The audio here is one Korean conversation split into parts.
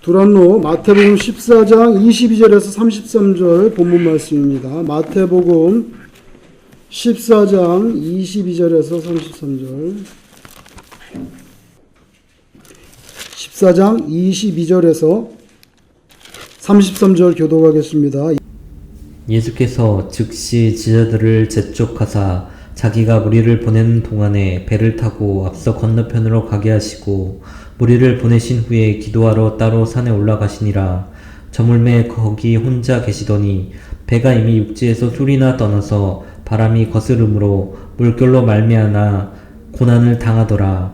두란노 마태복음 14장 22절에서 33절 본문 말씀입니다. 마태복음 14장 22절에서 33절 14장 22절에서 33절 교독하겠습니다. 예수께서 즉시 제자들을 재촉하사 자기가 무리를 보내는 동안에 배를 타고 앞서 건너편으로 가게 하시고 무리를 보내신 후에 기도하러 따로 산에 올라가시니라. 저물매 거기 혼자 계시더니 배가 이미 육지에서 술이나 떠나서 바람이 거스름으로 물결로 말미암아 고난을 당하더라.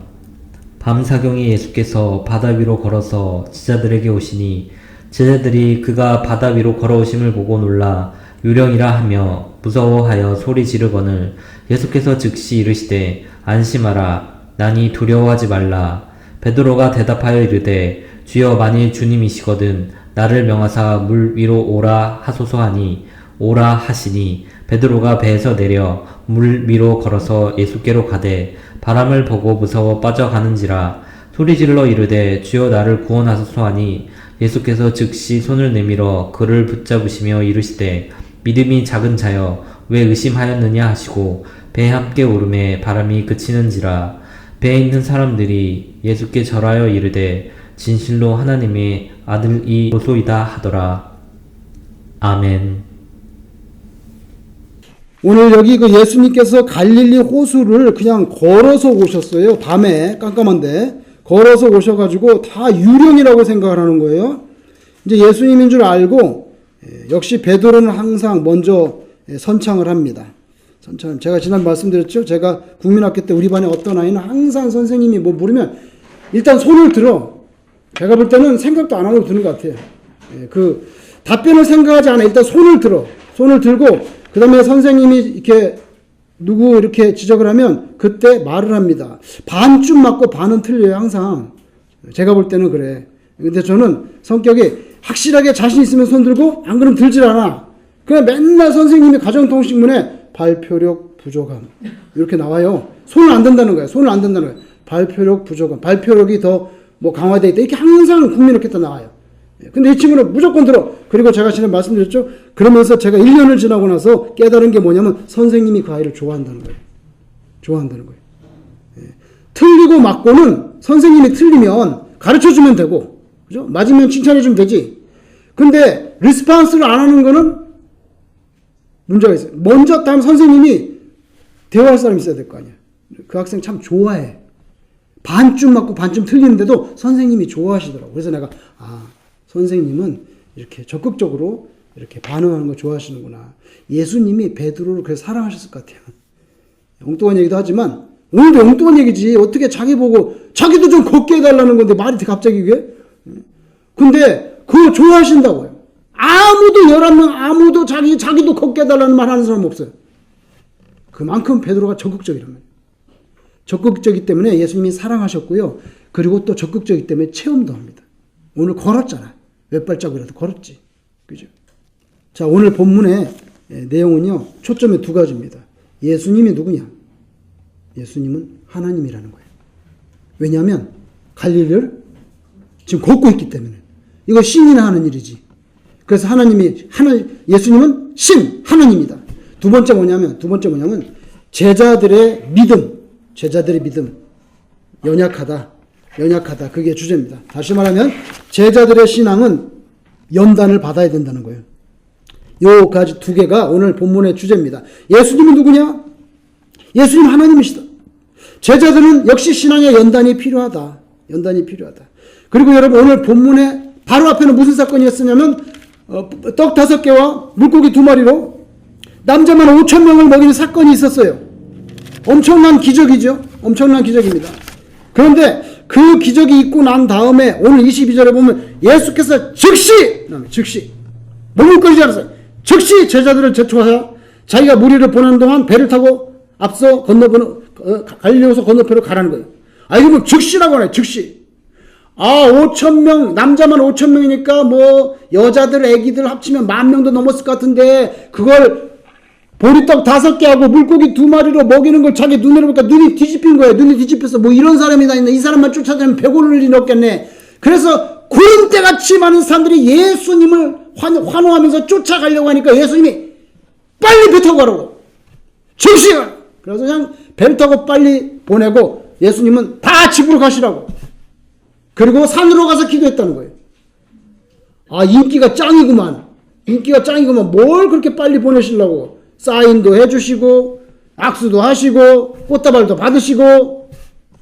밤사경에 예수께서 바다 위로 걸어서 제자들에게 오시니 제자들이 그가 바다 위로 걸어오심을 보고 놀라 유령이라 하며 무서워하여 소리 지르거늘 예수께서 즉시 이르시되 안심하라 나니 두려워하지 말라. 베드로가 대답하여 이르되 주여 만일 주님이시거든 나를 명하사 물 위로 오라 하소서 하니 오라 하시니 베드로가 배에서 내려 물 위로 걸어서 예수께로 가되 바람을 보고 무서워 빠져가는지라 소리질러 이르되 주여 나를 구원하소서 하니 예수께서 즉시 손을 내밀어 그를 붙잡으시며 이르시되 믿음이 작은 자여 왜 의심하였느냐 하시고 배에 함께 오르매 바람이 그치는지라. 배에 있는 사람들이 예수께 절하여 이르되 진실로 하나님의 아들이로소이다 하더라. 아멘. 오늘 여기 그 예수님께서 갈릴리 호수를 그냥 걸어서 오셨어요. 밤에 깜깜한데 걸어서 오셔가지고 다 유령이라고 생각을 하는 거예요. 이제 예수님인 줄 알고 역시 베드로는 항상 먼저 선창을 합니다. 선창. 제가 지난 말씀드렸죠. 제가 국민학교 때 우리 반에 어떤 아이는 항상 선생님이 뭐 물으면 일단 손을 들어. 제가 볼 때는 생각도 안 하고 드는 것 같아요. 그 답변을 생각하지 않아. 일단 손을 들어. 손을 들고 그 다음에 선생님이 이렇게 누구 이렇게 지적을 하면 그때 말을 합니다. 반쯤 맞고 반은 틀려요. 항상. 제가 볼 때는 그래. 근데 저는 성격이 확실하게 자신 있으면 손 들고 안 그러면 들질 않아. 그냥 맨날 선생님이 가정통신문에 발표력 부족함 이렇게 나와요. 손을 안 든다는 거예요. 손을 안 든다는 거예요. 발표력 부족함. 발표력이 더 뭐 강화되어 있다. 이렇게 항상 국민학교 때 나와요. 근데 이 친구는 무조건 들어. 그리고 제가 지난 말씀드렸죠. 그러면서 제가 1년을 지나고 나서 깨달은 게 뭐냐면 선생님이 그 아이를 좋아한다는 거예요. 좋아한다는 거예요. 틀리고 맞고는 선생님이 틀리면 가르쳐주면 되고, 그죠? 맞으면 칭찬해주면 되지. 근데 리스폰스를 안 하는 거는 문제가 있어요. 먼저 다음 선생님이 대화할 사람이 있어야 될 거 아니야. 그 학생 참 좋아해. 반쯤 맞고 반쯤 틀리는데도 선생님이 좋아하시더라고. 그래서 내가 선생님은 이렇게 적극적으로 이렇게 반응하는 거 좋아하시는구나. 예수님이 베드로를 그래서 사랑하셨을 것 같아요. 엉뚱한 얘기도 하지만 오늘도 엉뚱한 얘기지. 어떻게 자기 보고 자기도 좀 걷게 해달라는 건데 말이 갑자기 이게. 근데 그거 좋아하신다고요. 아무도 11명 아무도 자기도 걷게 해달라는 말 하는 사람 없어요. 그만큼 베드로가 적극적이란 말이에요. 적극적이기 때문에 예수님이 사랑하셨고요. 그리고 또 적극적이기 때문에 체험도 합니다. 오늘 걸었잖아. 몇 발자국이라도 걸었지. 그죠? 자, 오늘 본문의 내용은요. 초점이 두 가지입니다. 예수님이 누구냐? 예수님은 하나님이라는 거예요. 왜냐하면 갈릴리를 지금 걷고 있기 때문에. 이거 신이나 하는 일이지. 그래서 예수님은 신, 하나님이다. 두 번째 뭐냐면 제자들의 믿음. 연약하다. 그게 주제입니다. 다시 말하면 제자들의 신앙은 연단을 받아야 된다는 거예요. 요 가지 두 개가 오늘 본문의 주제입니다. 예수님이 누구냐? 예수님 하나님이시다. 제자들은 역시 신앙의 연단이 필요하다. 그리고 여러분 오늘 본문의 바로 앞에는 무슨 사건이 있었냐면 떡 5개와 물고기 2마리로 남자만 5,000명을 먹이는 사건이 있었어요. 엄청난 기적이죠. 엄청난 기적입니다. 그런데 그 기적이 있고 난 다음에 오늘 22절에 보면 예수께서 즉시 머물거리지 않았어요. 즉시 제자들을 제초하여 자기가 무리를 보내는 동안 배를 타고 앞서 갈릴리 호수 건너편으로 가라는 거예요. 이거 즉시라고 하네. 즉시. 5,000명, 남자만 5,000명이니까 뭐 여자들, 애기들 합치면 10,000명도 넘었을 것 같은데 그걸 보리떡 5개하고 물고기 2마리로 먹이는 걸 자기 눈으로 보니까 눈이 뒤집힌 거예요. 눈이 뒤집혀서 뭐 이런 사람이 다 있네. 이 사람만 쫓아다니면 100원을 일이 없겠네. 그래서 구름대같이 많은 사람들이 예수님을 환호하면서 쫓아가려고 하니까 예수님이 빨리 배 타고 가라고. 즉시 가라. 그래서 그냥 배를 타고 빨리 보내고 예수님은 다 집으로 가시라고. 그리고 산으로 가서 기도했다는 거예요. 아, 인기가 짱이구만. 인기가 짱이구만. 뭘 그렇게 빨리 보내시려고. 사인도 해주시고 악수도 하시고 꽃다발도 받으시고.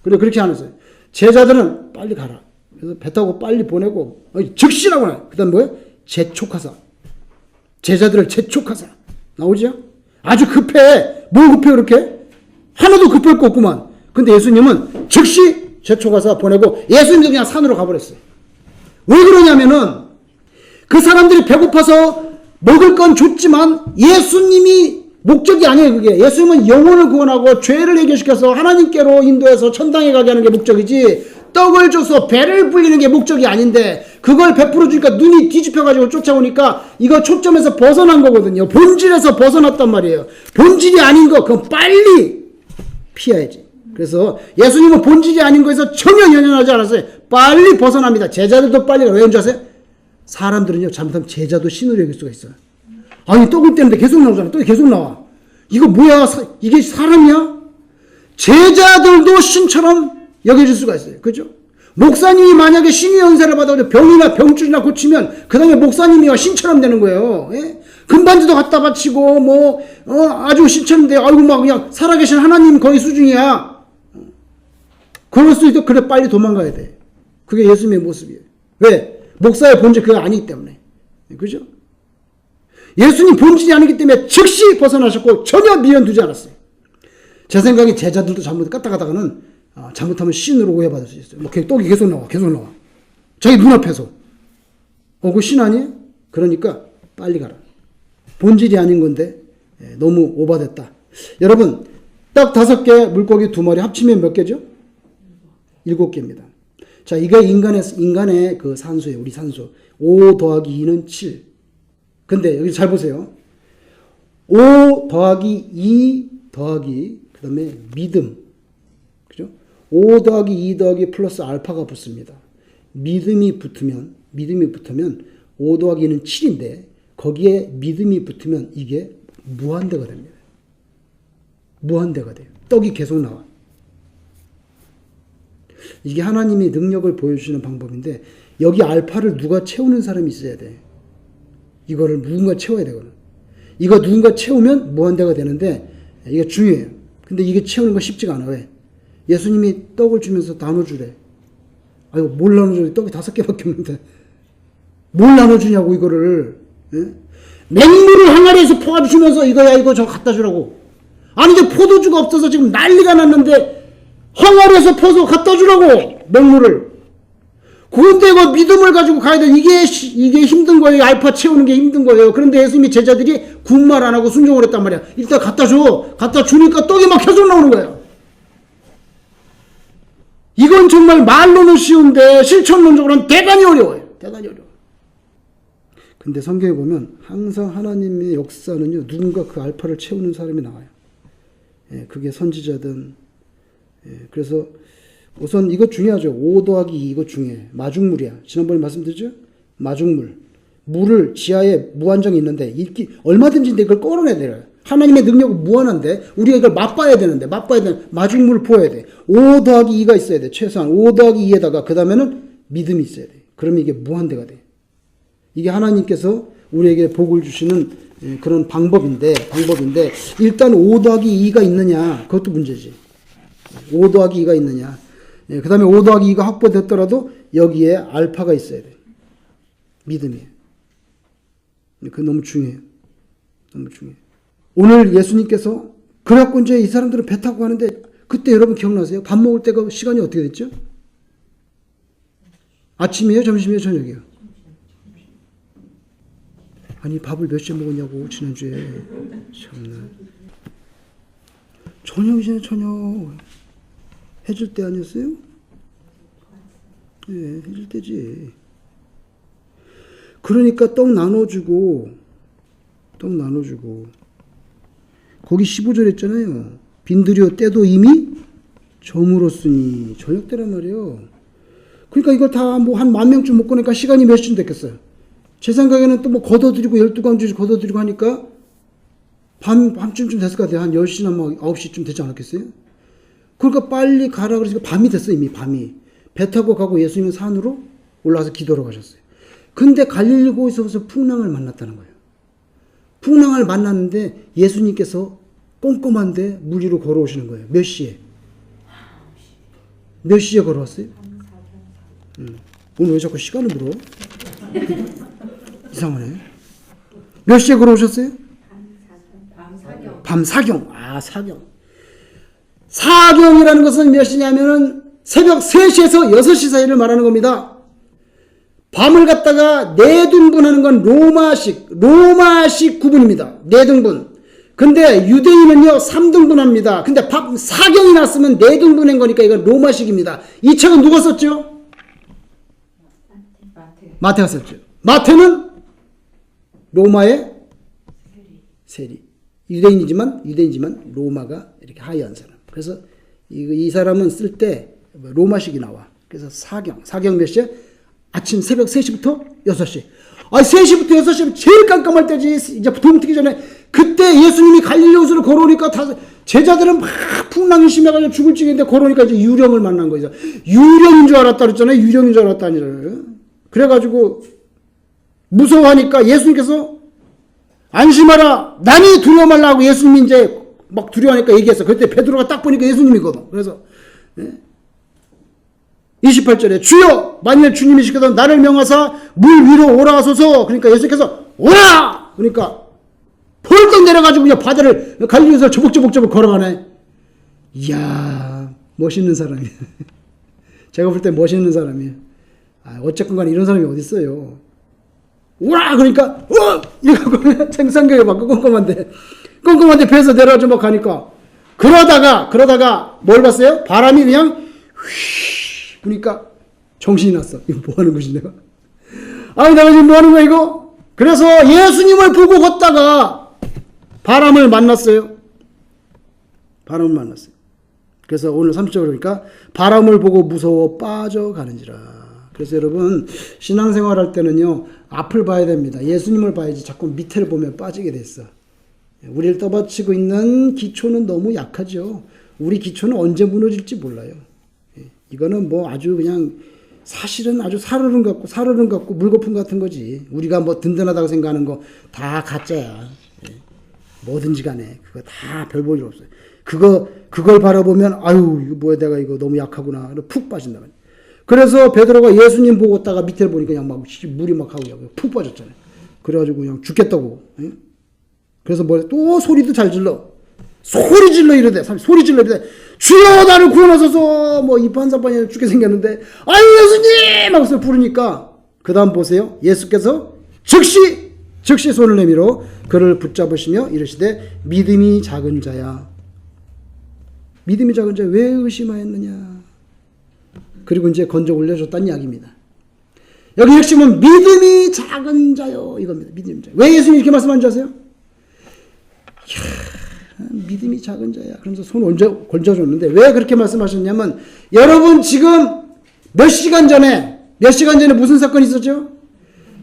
그래, 그렇게 하면서 제자들은 빨리 가라. 그래서 배 타고 빨리 보내고 즉시라고 해요. 그 다음 뭐예요? 재촉하사. 제자들을 재촉하사. 나오죠? 아주 급해. 뭘 급해 그렇게? 하나도 급할 거 없구만. 근데 예수님은 즉시 재촉하사 보내고 예수님도 그냥 산으로 가버렸어요. 왜 그러냐면은 그 사람들이 배고파서 먹을 건 줬지만 예수님이 목적이 아니에요. 그게 예수님은 영혼을 구원하고 죄를 해결시켜서 하나님께로 인도해서 천당에 가게 하는 게 목적이지, 떡을 줘서 배를 불리는 게 목적이 아닌데 그걸 베풀어 주니까 눈이 뒤집혀가지고 쫓아오니까 이거 초점에서 벗어난 거거든요. 본질에서 벗어났단 말이에요. 본질이 아닌 거 그건 빨리 피해야지. 그래서 예수님은 본질이 아닌 거에서 전혀 연연하지 않았어요. 빨리 벗어납니다. 제자들도 빨리 가요. 왜인 줄 아세요? 사람들은요, 잘못하면 제자도 신으로 여길 수가 있어요. 아니, 떡을 떼는데 계속 나오잖아. 떡이 계속 나와. 이거 뭐야? 이게 사람이야? 제자들도 신처럼 여겨질 수가 있어요. 그죠? 목사님이 만약에 신의 연세를 받아서 병이나 병줄이나 고치면 그 다음에 목사님이 신처럼 되는 거예요. 예? 금반지도 갖다 바치고 아주 신처럼 돼. 아이고 막 그냥 살아계신 하나님 거의 수준이야. 그럴 수 있도 그래 빨리 도망가야 돼. 그게 예수님의 모습이에요. 왜? 목사의 본질 그거 아니기 때문에. 그죠? 예수님 본질이 아니기 때문에 즉시 벗어나셨고 전혀 미련 두지 않았어요. 제 생각에 제자들도 잘못 까딱하다가는 잘못하면 신으로 오해받을 수 있어요. 뭐 떡이 계속 나와. 자기 눈앞에서. 그거 신 아니에요? 그러니까 빨리 가라. 본질이 아닌 건데 너무 오바됐다. 여러분, 딱 5개, 물고기 2마리 합치면 몇 개죠? 7개입니다. 자, 이게 인간의 그 산수예요. 우리 산수. 5 더하기 2는 7. 근데 여기 잘 보세요. 5 더하기 2 더하기 그 다음에 믿음. 그죠? 5 더하기 2 더하기 플러스 알파가 붙습니다. 믿음이 붙으면 5 더하기 2는 7인데 거기에 믿음이 붙으면 이게 무한대가 됩니다. 무한대가 돼요. 떡이 계속 나와. 이게 하나님의 능력을 보여주시는 방법인데 여기 알파를 누가 채우는 사람이 있어야 돼. 이거를 누군가 채워야 되거든. 이거 누군가 채우면 무한대가 되는데 이게 중요해요. 근데 이게 채우는 거 쉽지가 않아. 왜? 예수님이 떡을 주면서 나눠주래. 아이고 뭘 나눠줘. 떡이 5개밖에 없는데 뭘 나눠주냐고 이거를. 예? 맹물을 항아리에서 퍼주면서 이거야 이거 저 갖다 주라고. 아니 이제 포도주가 없어서 지금 난리가 났는데 항아리에서 퍼서 갖다 주라고 맹물을. 그런데 그 믿음을 가지고 가야 돼. 이게 힘든 거예요. 알파 채우는 게 힘든 거예요. 그런데 예수님이 제자들이 군말 안 하고 순종을 했단 말이야. 일단 갖다 줘. 갖다 주니까 떡이 막 계속 나오는 거예요. 이건 정말 말로는 쉬운데 실천론적으로는 대단히 어려워요. 대단히 어려워. 근데 성경에 보면 항상 하나님의 역사는요, 누군가 그 알파를 채우는 사람이 나와요. 예, 그게 선지자든. 예, 그래서 우선 이거 중요하죠. 5 더하기 2 이거 중요해. 마중물이야. 지난번에 말씀드렸죠? 마중물. 물을 지하에 무한정이 있는데 얼마든지 이걸 끌어내야 돼요. 하나님의 능력은 무한한데 우리가 이걸 맛봐야 되는데 마중물을 부어야 돼. 5 더하기 2가 있어야 돼. 최소한 5 더하기 2에다가 그 다음에는 믿음이 있어야 돼. 그러면 이게 무한대가 돼. 이게 하나님께서 우리에게 복을 주시는 그런 방법인데 일단 5 더하기 2가 있느냐 그것도 문제지. 5 더하기 2가 있느냐. 그 다음에 5 더하기 2가 확보됐더라도 여기에 알파가 있어야 돼. 믿음이에요. 그거 너무 중요해요. 너무 중요해요. 오늘 예수님께서 그래갖고 이제 이 사람들은 배 타고 가는데 그때 여러분 기억나세요? 밥 먹을 때가 시간이 어떻게 됐죠? 아침이에요? 점심이에요? 저녁이에요? 아니 밥을 몇 시에 먹었냐고 지난주에. 참나. 저녁이잖아요. 저녁. 해질 때 아니었어요? 예, 해질 때지. 그러니까 떡 나눠주고 거기 15절 했잖아요. 빈들여 때도 이미 저물었으니 저녁 때란 말이에요. 그러니까 이걸 다 뭐 한 10,000명쯤 못 거니까 시간이 몇 시쯤 됐겠어요. 제 생각에는 또 뭐 걷어들이고 12광주씩 걷어들이고 하니까 밤쯤 됐을 것 같아요. 한 10시나 뭐 9시쯤 되지 않았겠어요? 그러니까 빨리 가라 그러니까 밤이 됐어요. 이미 밤이. 배 타고 가고 예수님은 산으로 올라가서 기도하러 가셨어요. 근데 갈릴리 고에서 풍랑을 만났다는 거예요. 풍랑을 만났는데 예수님께서 꼼꼼한데 물 위로 걸어오시는 거예요. 몇 시에? 몇 시에 걸어왔어요? 오늘 왜 자꾸 시간을 물어? 이상하네. 몇 시에 걸어오셨어요? 밤 사경. 아, 사경. 사경이라는 것은 몇 시냐면은 새벽 3시에서 6시 사이를 말하는 겁니다. 밤을 갖다가 4등분 하는 건 로마식 구분입니다. 4등분. 근데 유대인은요 3등분 합니다. 근데 밤 사경이 났으면 4등분인 거니까 이건 로마식입니다. 이 책은 누가 썼죠? 마태가 썼죠. 마태는 로마의 세리. 유대인이지만 로마가 이렇게 하이한 사람. 그래서 이 사람은 쓸 때 로마식이 나와. 그래서 사경 몇 시에? 아침 새벽 3시부터 6시. 3시부터 6시면 제일 깜깜할 때지. 이제 동트기 전에. 그때 예수님이 갈릴리 호수를 걸어오니까 제자들은 막 풍랑이 심해가지고 죽을 지경인데 걸어오니까 이제 유령을 만난 거죠. 유령인 줄 알았다 그랬잖아요. 유령인 줄 알았다 아니라. 그래가지고 무서워하니까 예수님께서 안심하라. 나니 두려워 말라 하고 예수님이 이제 막 두려워하니까 얘기했어. 그때 베드로가 딱 보니까 예수님이거든. 그래서 28절에 주여 만일 주님이 시켜서 나를 명하사 물 위로 오라하소서. 그러니까 예수님께서 오라. 그러니까 펄떡 내려가지고 그냥 바다를 갈릴리에서 저벅저벅 걸어가네. 이야 멋있는 사람이에요. 제가 볼 때 멋있는 사람이에요. 어쨌건 간에 이런 사람이 어디 있어요. 오라 그러니까 이거 생산경에 막 꼼꼼한데 배에서 내려가지고 막 가니까 그러다가 뭘 봤어요? 바람이 그냥 휘 부니까 정신이 났어. 이거 뭐 하는 것이 내가? 내가 지금 뭐 하는 거야 이거? 그래서 예수님을 보고 걷다가 바람을 만났어요. 그래서 오늘 30절 그러니까 바람을 보고 무서워 빠져가는지라. 그래서 여러분 신앙생활 할 때는요 앞을 봐야 됩니다. 예수님을 봐야지 자꾸 밑을 보면 빠지게 됐어. 우리를 떠받치고 있는 기초는 너무 약하죠. 우리 기초는 언제 무너질지 몰라요. 이거는 뭐 아주 그냥 사실은 아주 사르릉 같고 물거품 같은 거지. 우리가 뭐 든든하다고 생각하는 거 다 가짜야. 뭐든지 간에 그거 다 별 볼 일 없어요. 그걸 바라보면 이거 뭐야 내가 이거 너무 약하구나. 푹 빠진다. 그래서 베드로가 예수님 보고 있다가 밑에 보니까 그냥 막 물이 막 하고 푹 빠졌잖아요. 그래가지고 그냥 죽겠다고. 그래서 또 소리도 잘 질러. 소리 질러 이러대. 주여 나를 구원하소서. 뭐 이판사판이 죽게 생겼는데 예수님 하고서 부르니까 그 다음 보세요. 예수께서 즉시 손을 내밀어 그를 붙잡으시며 이르시되 믿음이 작은 자야 왜 의심하였느냐. 그리고 이제 건져 올려줬다는 이야기입니다. 여기 핵심은 믿음이 작은 자요 이겁니다. 믿음이 작은 자. 왜 예수님이 이렇게 말씀하는지 아세요? 믿음이 작은 자야. 그러면서 손 건져줬는데 왜 그렇게 말씀하셨냐면 여러분 지금 몇 시간 전에 무슨 사건이 있었죠?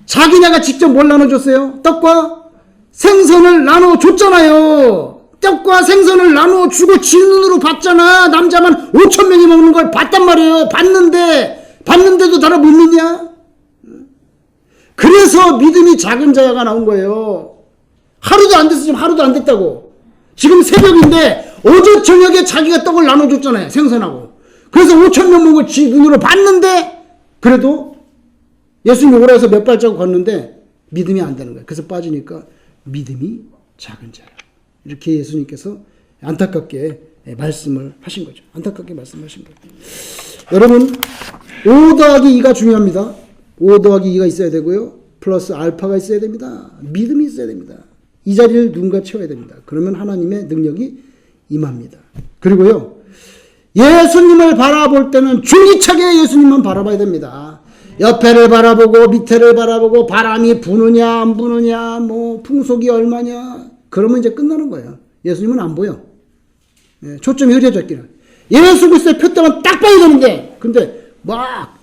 자기네가 직접 뭘 나눠줬어요? 떡과 생선을 나눠줬잖아요. 떡과 생선을 나눠주고 지 눈으로 봤잖아. 남자만 5,000명이 먹는 걸 봤단 말이에요. 봤는데도 나를 못 믿냐? 그래서 믿음이 작은 자가 나온 거예요. 하루도 안 됐어. 지금 하루도 안 됐다고. 지금 새벽인데 어제 저녁에 자기가 떡을 나눠줬잖아요. 생선하고. 그래서 5,000명 먹은 걸 지 눈으로 봤는데 그래도 예수님이 오라 해서 몇 발자국 걷는데 믿음이 안 되는 거예요. 그래서 빠지니까 믿음이 작은 자야. 이렇게 예수님께서 안타깝게 말씀을 하신 거죠. 여러분 5 더하기 2가 중요합니다. 5 더하기 2가 있어야 되고요. 플러스 알파가 있어야 됩니다. 믿음이 있어야 됩니다. 이 자리를 누군가 채워야 됩니다. 그러면 하나님의 능력이 임합니다. 그리고요. 예수님을 바라볼 때는 줄기차게 예수님만 바라봐야 됩니다. 옆에를 바라보고 밑에를 바라보고 바람이 부느냐 안 부느냐 뭐 풍속이 얼마냐 그러면 이제 끝나는 거예요. 예수님은 안 보여. 초점이 흐려졌기는. 예수 그리스도의 표대만 딱 봐야 되는데 근데 막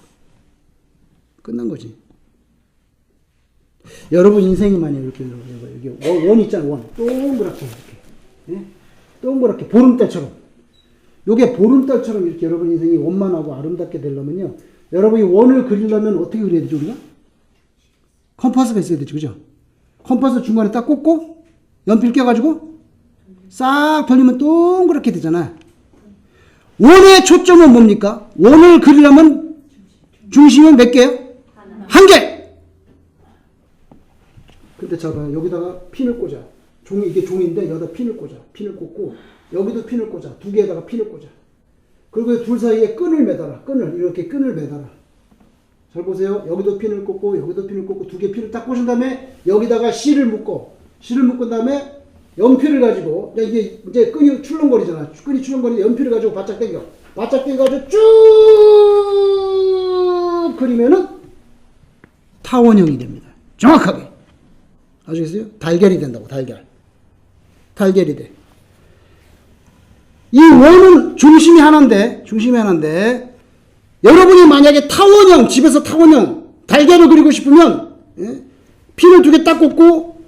끝난 거지. 여러분 인생이 만약 이렇게 여기 원 있잖아요. 원 동그랗게 이렇게 동그랗게 보름달처럼 요게 보름달처럼 이렇게 여러분 인생이 원만하고 아름답게 되려면요. 여러분이 원을 그리려면 어떻게 그려야 되죠 우리가? 컴파스가 있어야 되죠, 그죠? 컴파스 중간에 딱 꽂고 연필 껴가지고 싹 돌리면 동그랗게 되잖아. 원의 초점은 뭡니까? 원을 그리려면 중심은 몇 개예요? 한 개! 근데 봐요. 여기다가 핀을 꽂아. 이게 종인데 여기다 핀을 꽂아. 핀을 꽂고 여기도 핀을 꽂아. 두 개에다가 핀을 꽂아. 그리고 둘 사이에 끈을 매달아. 이렇게 끈을 매달아. 잘 보세요. 여기도 핀을 꽂고 여기도 핀을 꽂고 두 개 핀을 딱 꽂은 다음에 여기다가 실을 묶고 다음에 연필을 가지고 이게 이제 끈이 출렁거리잖아. 끈이 출렁거리는데 연필을 가지고 바짝 당겨가지고 쭉 그리면은 타원형이 됩니다. 정확하게. 아시겠어요? 달걀이 된다고, 달걀이 돼. 이 원은 중심이 하나인데, 여러분이 만약에 타원형, 집에서 타원형, 달걀을 그리고 싶으면, 핀을 두 개 딱 꽂고,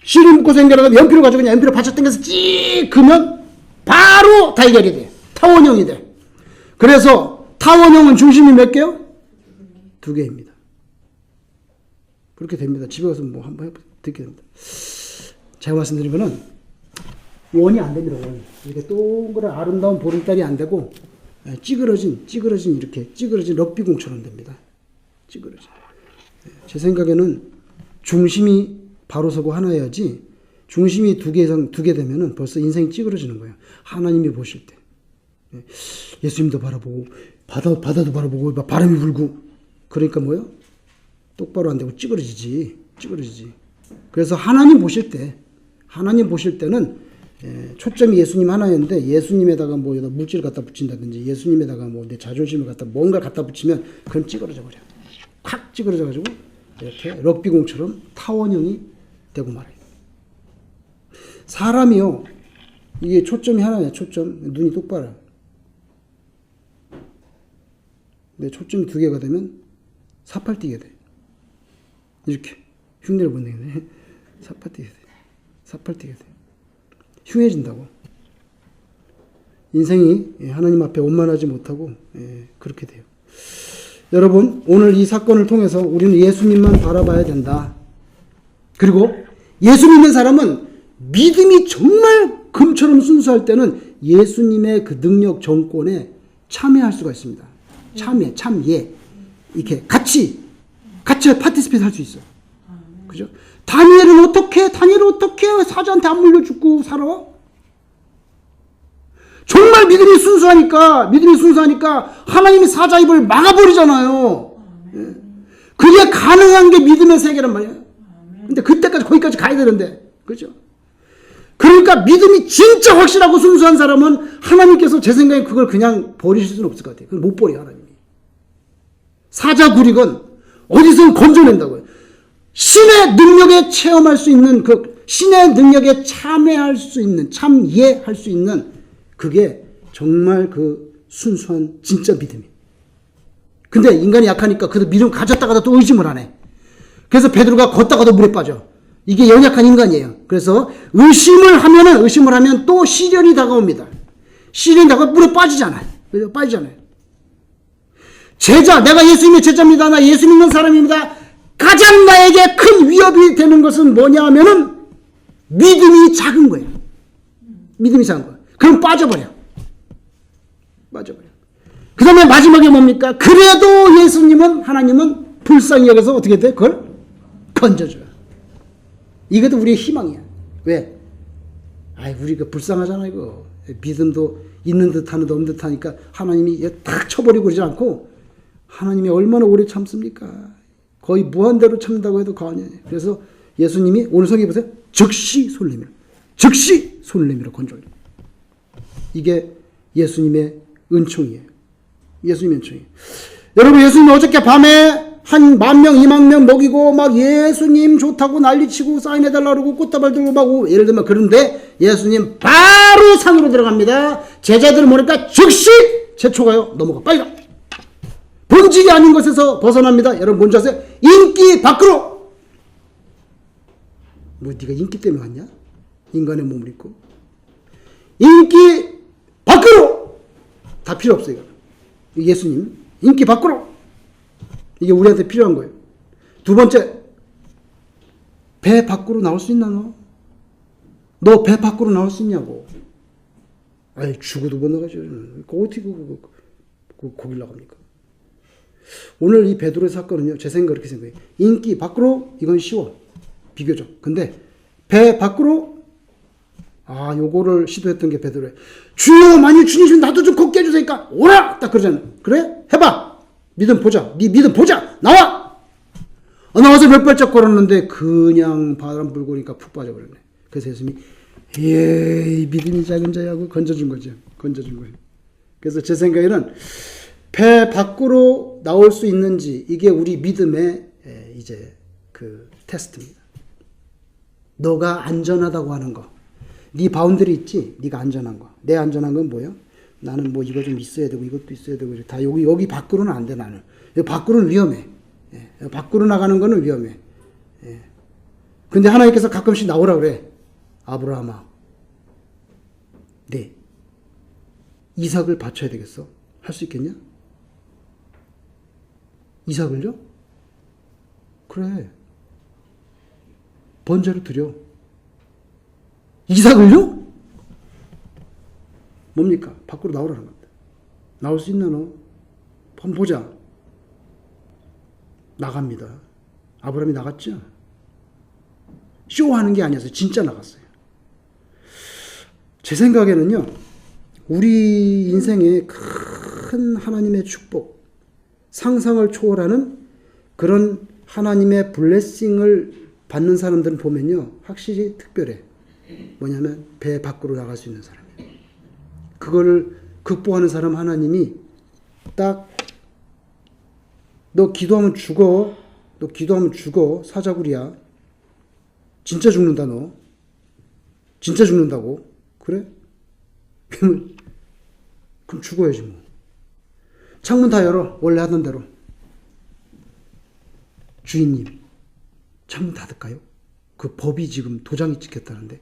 실을 묶어서 연결하다가 연필을 가지고 그냥 연필을 바짝 당겨서 찍 그면 바로 달걀이 돼. 타원형이 돼. 그래서 타원형은 중심이 몇 개요? 두 개입니다. 그렇게 됩니다. 집에 가서 뭐 한번 해보세요. 듣게 됩니다. 제가 말씀드린 거는 원이 안 됩니다. 원이. 이렇게 동그란 아름다운 보름달이 안 되고 찌그러진 이렇게 찌그러진 럭비공처럼 됩니다. 찌그러진. 제 생각에는 중심이 바로 서고 하나여야지 중심이 두 개 되면은 벌써 인생이 찌그러지는 거예요. 하나님이 보실 때. 예수님도 바라보고 바다도 바라보고 바람이 불고 그러니까 뭐요? 똑바로 안 되고 찌그러지지. 그래서 하나님 보실 때는 초점이 예수님 하나였는데 예수님에다가 뭐 물질을 갖다 붙인다든지 예수님에다가 뭐 내 자존심을 갖다 뭔가 갖다 붙이면 그건 찌그러져 버려. 콱 찌그러져 가지고 이렇게 럭비공처럼 타원형이 되고 말아요. 사람이요. 이게 초점이 하나야. 초점. 눈이 똑바로. 근데 초점이 두 개가 되면 사팔뛰게 돼. 이렇게 흉내를 못 내겠네. 사팔뛰게 돼. 흉해진다고. 인생이 하나님 앞에 원만하지 못하고 그렇게 돼요. 여러분 오늘 이 사건을 통해서 우리는 예수님만 바라봐야 된다. 그리고 예수 믿는 사람은 믿음이 정말 금처럼 순수할 때는 예수님의 그 능력 정권에 참여할 수가 있습니다. 참여. 이렇게 같이 파티스페이트 할 수 있어. 그죠? 다니엘은 어떻게 사자한테 안 물려 죽고 살아? 정말 믿음이 순수하니까 하나님이 사자 입을 막아버리잖아요. 그게 가능한 게 믿음의 세계란 말이에요. 근데 거기까지 가야 되는데. 그죠? 그러니까 믿음이 진짜 확실하고 순수한 사람은 하나님께서 제 생각에 그걸 그냥 버리실 수는 없을 것 같아요. 그걸 못 버려, 하나님이. 사자 구리건 어디서 건져낸다고요. 신의 능력에 체험할 수 있는 신의 능력에 참여할 수 있는 그게 정말 순수한 진짜 믿음이. 근데 인간이 약하니까 그래도 믿음 가졌다가도 또 의심을 하네. 그래서 베드로가 걷다가도 물에 빠져. 이게 연약한 인간이에요. 그래서 의심을 하면 또 시련이 다가옵니다. 물에 빠지잖아요. 내가 예수님의 제자입니다. 나 예수 믿는 사람입니다. 가장 나에게 큰 위협이 되는 것은 뭐냐 하면은 믿음이 작은 거예요. 그럼 빠져버려. 그 다음에 마지막에 뭡니까? 그래도 하나님은 불쌍히 여겨서 어떻게 돼? 그걸 건져줘요. 이것도 우리의 희망이야. 왜? 우리가 불쌍하잖아, 이거. 믿음도 있는 듯 하는 듯 없는 듯 하니까 하나님이 딱 쳐버리고 그러지 않고 하나님이 얼마나 오래 참습니까? 거의 무한대로 참는다고 해도 과언이 아니에요. 그래서 예수님이 오늘 성경에 보세요. 즉시 손을 내밀어 건져요. 이게 예수님의 은총이에요. 여러분 예수님 어저께 밤에 한 10,000명, 20,000명 먹이고 막 예수님 좋다고 난리치고 사인해달라고 그러고 꽃다발 들고 막 예를 들면 그런데 예수님 바로 산으로 들어갑니다. 제자들 모르니까 즉시 제초가요. 넘어가. 빨리 가. 본질이 아닌 것에서 벗어납니다. 여러분 뭔지 아세요? 인기 밖으로. 뭐 네가 인기 때문에 왔냐? 인간의 몸을 입고. 인기 밖으로. 다 필요 없어요. 이거. 예수님 인기 밖으로. 이게 우리한테 필요한 거예요. 두 번째, 배 밖으로 나올 수 있나 너? 너 배 밖으로 나올 수 있냐고. 아이 죽어도 못 나가죠. 어떻게 거길 나갑니까? 오늘 이 베드로의 사건은요. 제 생각 그렇게 생각해요. 인기 밖으로 이건 쉬워. 비교적. 근데 배 밖으로 요거를 시도했던 게 베드로예요. 주여 만일 주님 나도 좀 걷게 해주세요. 오라! 딱 그러잖아요. 그래? 해봐. 믿음 보자. 네 믿음 보자. 나와! 나와서 몇 발짝 걸었는데 그냥 바람 불고 오니까 푹 빠져버렸네. 그래서 예수님이 이 믿음이 작은 자야고 건져준 거죠. 건져준 거예요. 그래서 제 생각에는 배 밖으로 나올 수 있는지 이게 우리 믿음의 이제 그 테스트입니다. 너가 안전하다고 하는 거. 네 바운더리 있지? 네가 안전한 거. 내 안전한 건 뭐예요? 나는 뭐 이거 좀 있어야 되고 이것도 있어야 되고 다 여기 밖으로는 안 돼 나는. 여기 밖으로는 위험해. 밖으로 나가는 거는 위험해. 근데 하나님께서 가끔씩 나오라 그래. 아브라함아. 네. 이삭을 바쳐야 되겠어. 할 수 있겠냐? 이삭을요? 그래. 번제로 드려. 이삭을요? 뭡니까? 밖으로 나오라는 겁니다. 나올 수 있나 너? 한번 보자. 나갑니다. 아브라함이 나갔죠? 쇼하는 게 아니었어요. 진짜 나갔어요. 제 생각에는요. 우리 인생에 큰 하나님의 축복, 상상을 초월하는 그런 하나님의 블레싱을 받는 사람들은 보면요. 확실히 특별해. 뭐냐면 배 밖으로 나갈 수 있는 사람이에요. 그거를 극복하는 사람 하나님이 딱 너 기도하면 죽어. 너 기도하면 죽어. 사자구리야. 진짜 죽는다 너. 진짜 죽는다고. 그래? 그럼 죽어야지 뭐. 창문 다 열어. 원래 하던 대로. 주인님 창문 닫을까요? 그 법이 지금 도장이 찍혔다는데.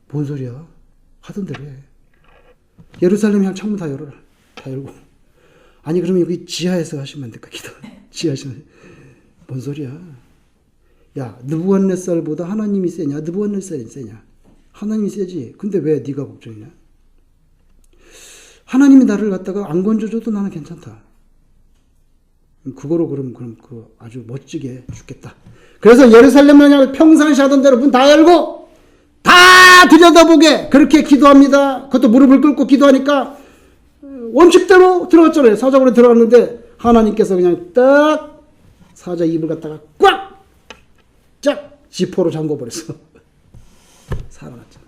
뭔 소리야? 하던 대로 해. 예루살렘 향 창문 다 열어라. 다 열고. 아니 그러면 여기 지하에서 하시면 안 될까? 기도. 지하에서. 뭔 소리야? 야 느부갓네살보다 하나님이 세냐? 느부갓네살이 세냐? 하나님이 세지. 근데 왜 네가 걱정이냐? 하나님이 나를 갖다가 안 건져줘도 나는 괜찮다. 그거로 그럼 그 아주 멋지게 죽겠다. 그래서 예루살렘을 향해 평상시 하던 대로 문 다 열고 다 들여다보게 그렇게 기도합니다. 그것도 무릎을 꿇고 기도하니까 원칙대로 들어갔잖아요. 사자굴에 들어갔는데 하나님께서 그냥 딱 사자 입을 갖다가 꽉! 쫙! 지퍼로 잠궈버렸어. 살아났잖아.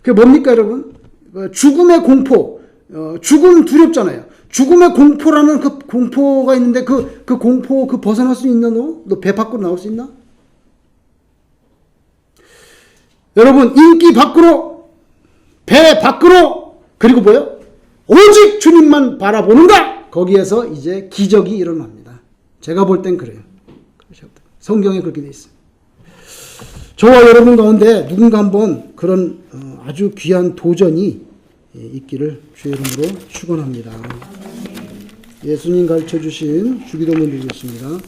그게 뭡니까 여러분? 죽음의 공포. 죽음 두렵잖아요. 죽음의 공포라는 그 공포가 있는데 그 공포 벗어날 수 있나 너? 너 배 밖으로 나올 수 있나? 여러분 인기 밖으로 배 밖으로 그리고 뭐요? 오직 주님만 바라보는가? 거기에서 이제 기적이 일어납니다. 제가 볼 땐 그래요. 성경에 그렇게 돼 있어요. 저와 여러분 가운데 누군가 한번 그런 아주 귀한 도전이 있기를 주의 이름으로 축원합니다. 예수님 가르쳐 주신 주기도문 드리겠습니다.